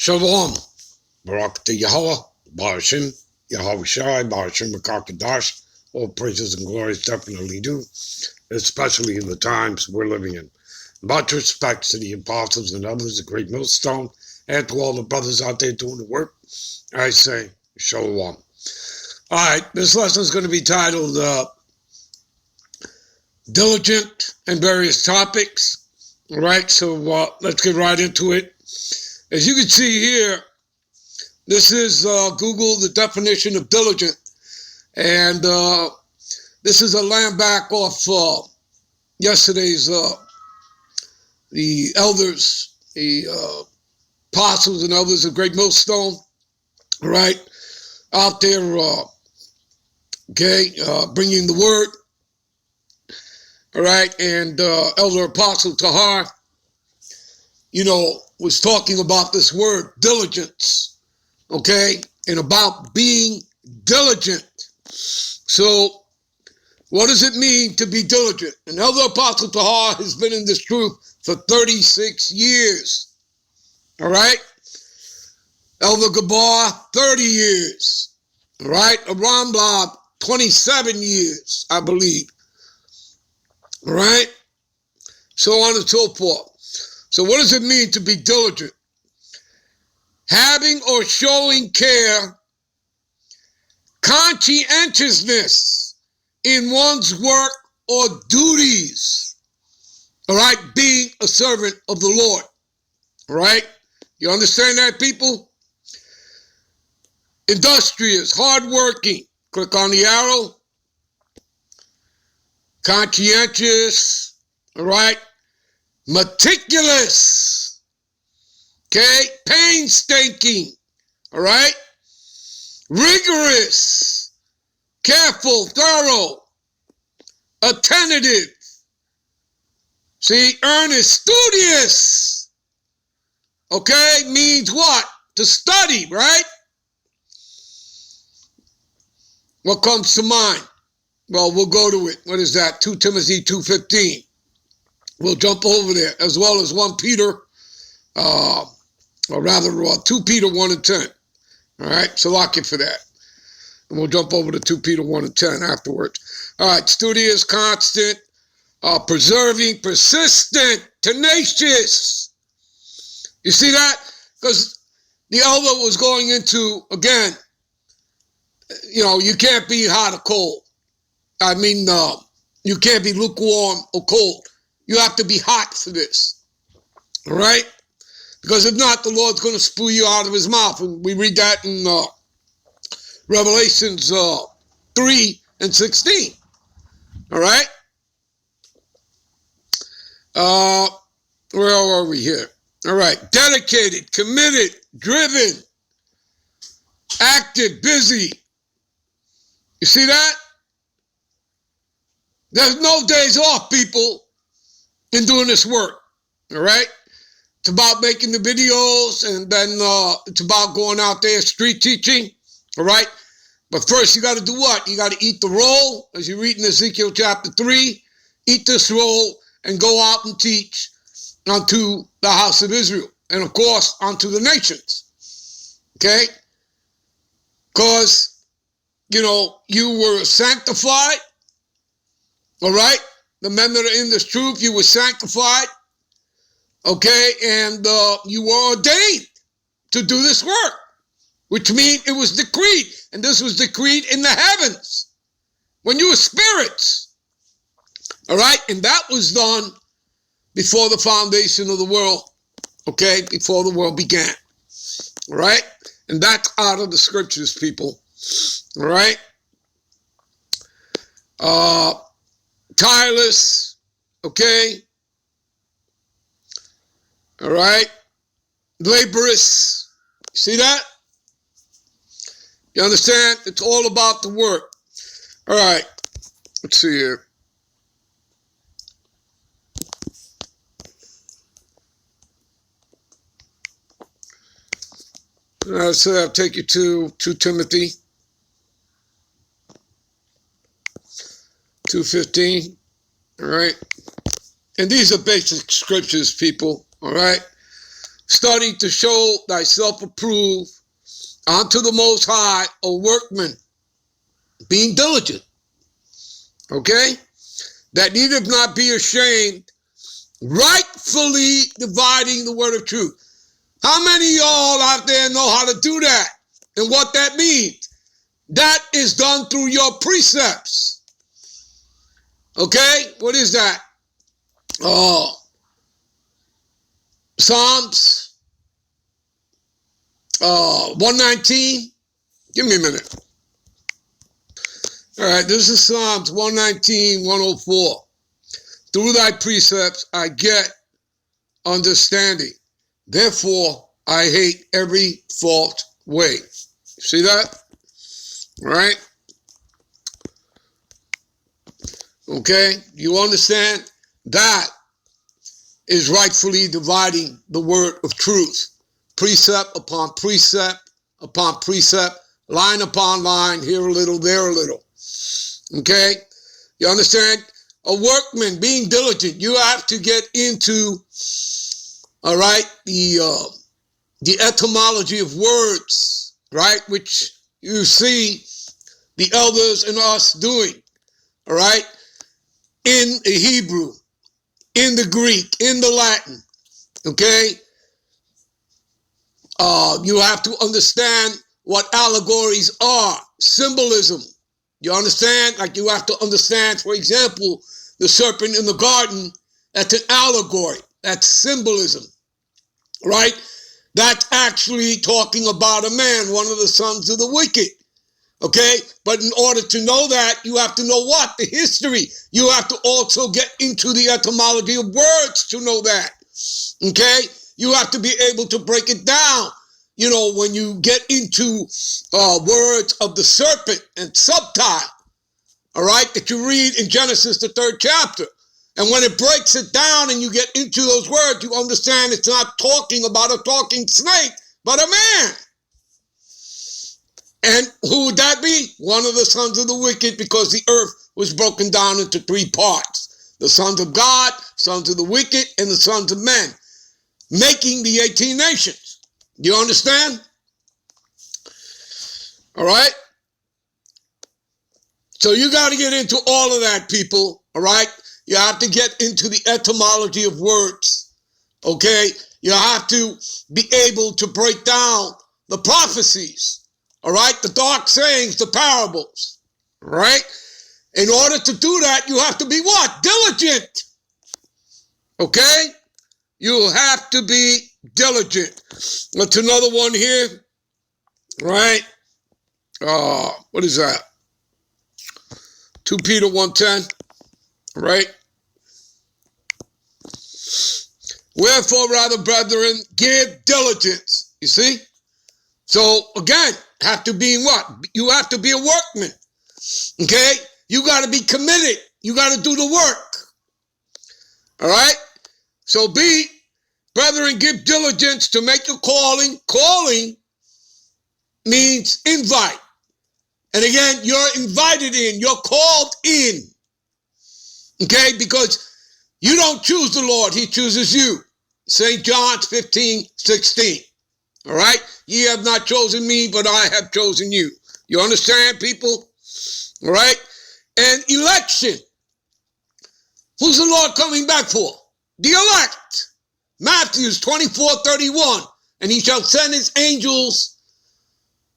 Shalom. Barak to Yahweh, Barashim, Yahweh Shai, Barashim Makakadash. All praises and glories definitely do, especially in the times we're living in. Much respects to the apostles and others, the great millstone, and to all the brothers out there doing the work. I say, Shalom. All right, this lesson is going to be titled Diligent and Various Topics. All right, so let's get right into it. As you can see here, this is Google, the definition of diligent. And this is a land back off yesterday's, the elders, the apostles and elders of Great Millstone, right, out there, bringing the word, all right, and Elder Apostle Tahar, was talking about this word, diligence, okay, and about being diligent. So, what does it mean to be diligent? And Elder Apostle Tahar has been in this truth for 36 years, all right? Elder Gabar, 30 years, all right? Aram Blob, 27 years, I believe, all right? So on and so forth. So what does it mean to be diligent? Having or showing care, conscientiousness in one's work or duties, all right? Being a servant of the Lord, all right? You understand that, people? Industrious, hardworking, click on the arrow. Conscientious, all right? Meticulous, okay? Painstaking, all right? Rigorous, careful, thorough, attentive. See, earnest, studious, okay? Means what? To study, right? What comes to mind? Well, we'll go to it. What is that? 2 Timothy 2:15. We'll jump over there, as well as 1 Peter, or rather 2 Peter 1 and 10. All right, so lock it for that. And we'll jump over to 2 Peter 1 and 10 afterwards. All right, studious, constant, preserving, persistent, tenacious. You see that? Because the elder was going into, again, you can't be hot or cold. I mean, you can't be lukewarm or cold. You have to be hot for this, all right? Because if not, the Lord's going to spew you out of his mouth. And we read that in Revelations 3 and 16, all right? Where are we here? All right, dedicated, committed, driven, active, busy. You see that? There's no days off, people, in doing this work, all right? It's about making the videos, and then it's about going out there street teaching, all right? But first, you got to do what? You got to eat the roll, as you read in Ezekiel chapter 3. Eat this roll and go out and teach unto the house of Israel, and of course, unto the nations, okay? Because, you were sanctified, all right? The men that are in this truth, you were sanctified, okay? And you were ordained to do this work, which means it was decreed. And this was decreed in the heavens when you were spirits, all right? And that was done before the foundation of the world, okay? Before the world began, all right? And that's out of the scriptures, people, all right? Tireless, okay? All right? Laborious. See that? You understand? It's all about the work. All right. Let's see here. So I'll take you to 2 Timothy 2:15. All right? And these are basic scriptures, people. All right? study to show thyself approved unto the Most High, a workman, being diligent, okay, that needeth not be ashamed, rightfully dividing the word of truth. How many of y'all out there know how to do that and what that means? That is done through your precepts. Okay, what is that? Psalms 119. Give me a minute. All right, this is Psalms 119, 104. Through thy precepts I get understanding. Therefore, I hate every false way. See that? All right? Okay? You understand? That is rightfully dividing the word of truth. Precept upon precept upon precept, line upon line, here a little, there a little. Okay? You understand? A workman being diligent, you have to get into, all right, the etymology of words, right, which you see the elders and us doing, all right, in the Hebrew, in the Greek, in the Latin, okay? You have to understand what allegories are, symbolism. You understand? Like you have to understand, for example, the serpent in the garden, that's an allegory. That's symbolism, right? That's actually talking about a man, one of the sons of the wicked, okay? But in order to know that, you have to know what? The history. You have to also get into the etymology of words to know that, okay? You have to be able to break it down. You know, when you get into words of the serpent and subtile, all right, that you read in Genesis, the 3rd chapter. And when it breaks it down and you get into those words, you understand it's not talking about a talking snake, but a man. And who would that be? One of the sons of the wicked, because the earth was broken down into 3 parts. The sons of God, sons of the wicked, and the sons of men, making the 18 nations. Do you understand? All right? So you got to get into all of that, people. All right? You have to get into the etymology of words. Okay? You have to be able to break down the prophecies. All right? The dark sayings, the parables. All right? In order to do that, you have to be what? Diligent. Okay? You have to be diligent. What's another one here? Right? What is that? 2 Peter 1:10. Right? Wherefore, rather, brethren, give diligence. You see? So, again, have to be in what? You have to be a workman. Okay? You got to be committed. You got to do the work. All right? So brethren, give diligence to make your calling. Calling means invite. And again, you're invited in. You're called in. Okay? Because you don't choose the Lord. He chooses you. St. John 15:16. All right? Ye have not chosen me, but I have chosen you. You understand, people? All right? And election. Who's the Lord coming back for? The elect. Matthew 24:31. And he shall send his angels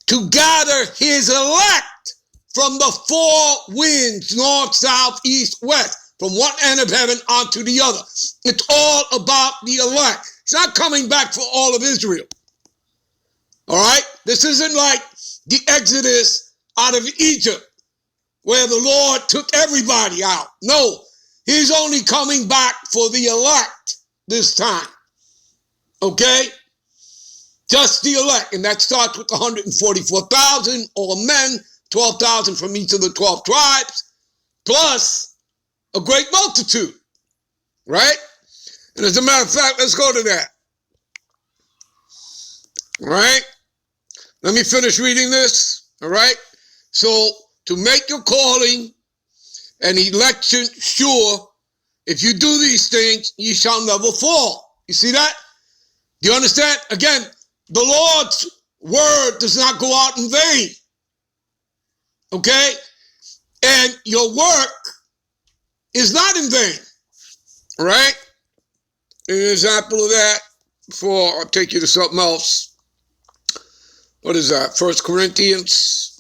to gather his elect from the 4 winds, north, south, east, west, from one end of heaven onto the other. It's all about the elect. He's not coming back for all of Israel. All right? This isn't like the Exodus out of Egypt, where the Lord took everybody out. No, he's only coming back for the elect this time. Okay? Just the elect. And that starts with 144,000, all men, 12,000 from each of the 12 tribes, plus a great multitude. Right? And as a matter of fact, let's go to that. All right? Let me finish reading this. All right? So, to make your calling and election sure, if you do these things, ye shall never fall. You see that? Do you understand? Again, the Lord's word does not go out in vain. Okay? And your work is not in vain. All right? An example of that, before I'll take you to something else. What is that? 1 Corinthians,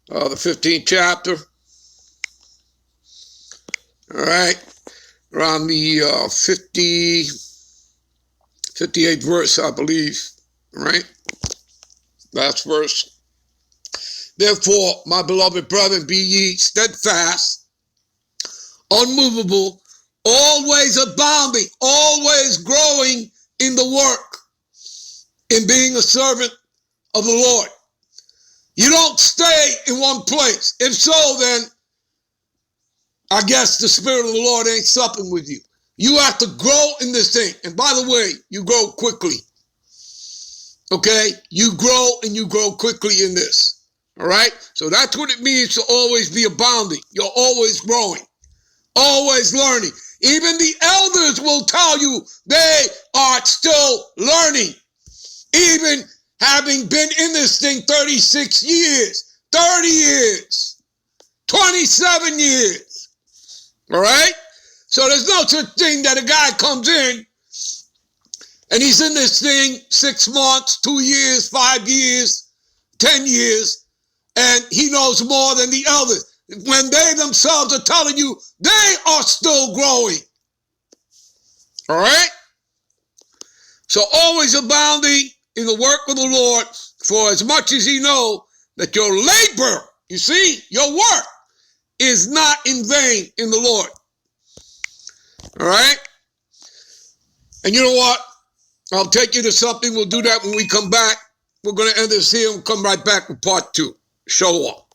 the 15th chapter. All right? Around the 58th verse, I believe. All right? Last verse. Therefore, my beloved brethren, be ye steadfast, unmovable, always abounding, always growing in the work, in being a servant of the Lord. You don't stay in one place. If so, then I guess the Spirit of the Lord ain't supping with you. You have to grow in this thing. And by the way, you grow quickly. Okay? You grow and you grow quickly in this. All right? So that's what it means to always be abounding. You're always growing, always learning. Even the elders will tell you they are still learning. Even having been in this thing 36 years, 30 years, 27 years. All right? So there's no such thing that a guy comes in and he's in this thing 6 months, 2 years, 5 years, 10 years, and he knows more than the others, when they themselves are telling you they are still growing. All right? So always abounding in the work of the Lord, for as much as ye know that your labor, you see, your work is not in vain in the Lord. All right? And you know what? I'll take you to something. We'll do that when we come back. We're going to end this here and come right back with part 2. Show off.